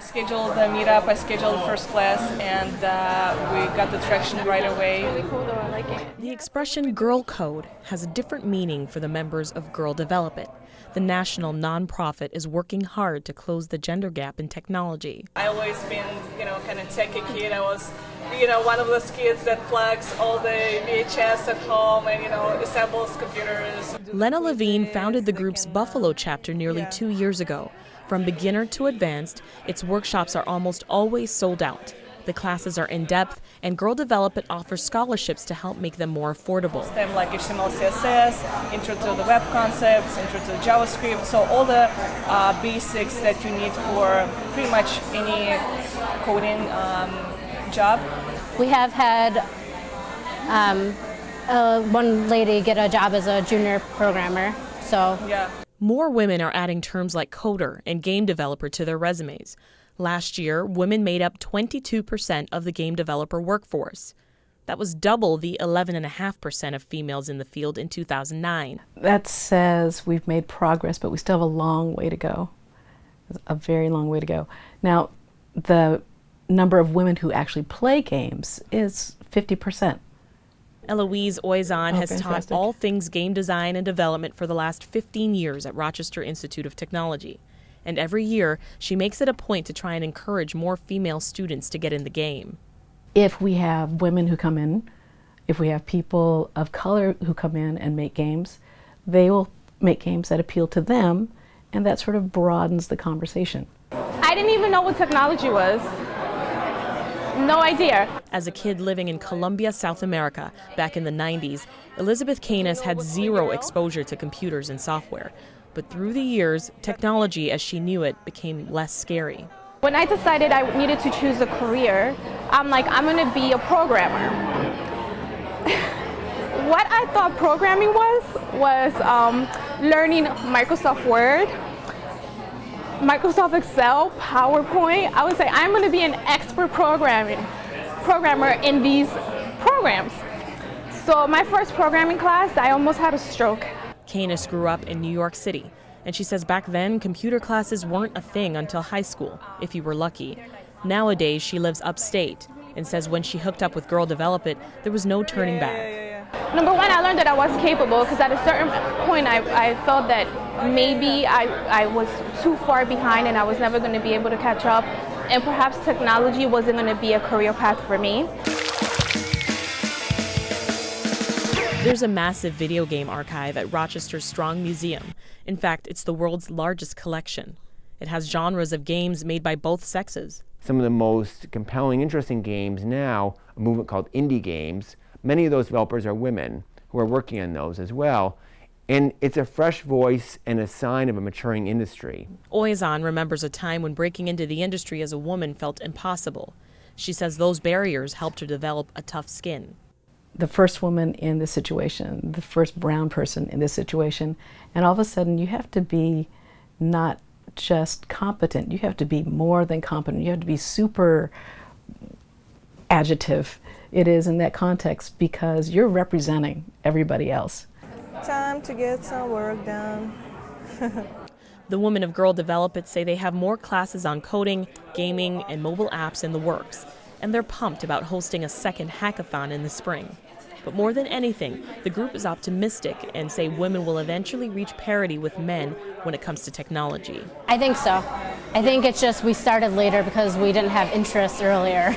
scheduled a meetup, I scheduled first class, and we got the traction right away. Really cool though, I like it. The expression Girl Code has a different meaning for the members of Girl Develop It. The national nonprofit is working hard to close the gender gap in technology. I always been, kind of techie kid. I was, one of those kids that plugs all the VHS at home and, assembles computers. Lena Levine founded the group's Buffalo chapter nearly 2 years ago. From beginner to advanced, its workshops are almost always sold out. The classes are in-depth, and Girl Develop It offers scholarships to help make them more affordable. They have like HTML, CSS, intro to the web concepts, intro to JavaScript, so all the basics that you need for pretty much any coding job. We have had one lady get a job as a junior programmer, so. Yeah. More women are adding terms like coder and game developer to their resumes. Last year, women made up 22% of the game developer workforce. That was double the 11.5% of females in the field in 2009. That says we've made progress, but we still have a long way to go, a very long way to go. Now, the number of women who actually play games is 50%. Eloise Oizon has fantastic. taught all things game design and development for the last 15 years at Rochester Institute of Technology. And every year, she makes it a point to try and encourage more female students to get in the game. If we have women who come in, if we have people of color who come in and make games, they will make games that appeal to them, and that sort of broadens the conversation. I didn't even know what technology was. No idea. As a kid living in Colombia, South America, back in the 90s, Elizabeth Canis had zero exposure to computers and software. But through the years, technology as she knew it became less scary. When I decided I needed to choose a career, I'm like, I'm going to be a programmer. What I thought programming was learning Microsoft Word, Microsoft Excel, PowerPoint. I would say I'm going to be an expert programmer in these programs. So my first programming class, I almost had a stroke. Canis grew up in New York City, and she says back then computer classes weren't a thing until high school, if you were lucky. Nowadays, she lives upstate and says when she hooked up with Girl Develop It, there was no turning back. Number one, I learned that I was capable because at a certain point I felt that maybe I was too far behind and I was never going to be able to catch up, and perhaps technology wasn't going to be a career path for me. There's a massive video game archive at Rochester's Strong Museum. In fact, it's the world's largest collection. It has genres of games made by both sexes. Some of the most compelling, interesting games now, a movement called indie games. Many of those developers are women who are working on those as well. And it's a fresh voice and a sign of a maturing industry. Oizon remembers a time when breaking into the industry as a woman felt impossible. She says those barriers helped her develop a tough skin. The first woman in this situation, the first brown person in this situation, and all of a sudden you have to be not just competent, you have to be more than competent, you have to be super adjective. It is in that context because you're representing everybody else. Time to get some work done. The women of Girl Develop It say they have more classes on coding, gaming, and mobile apps in the works, and they're pumped about hosting a second hackathon in the spring. But more than anything, the group is optimistic and say women will eventually reach parity with men when it comes to technology. I think so. I think it's just we started later because we didn't have interest earlier.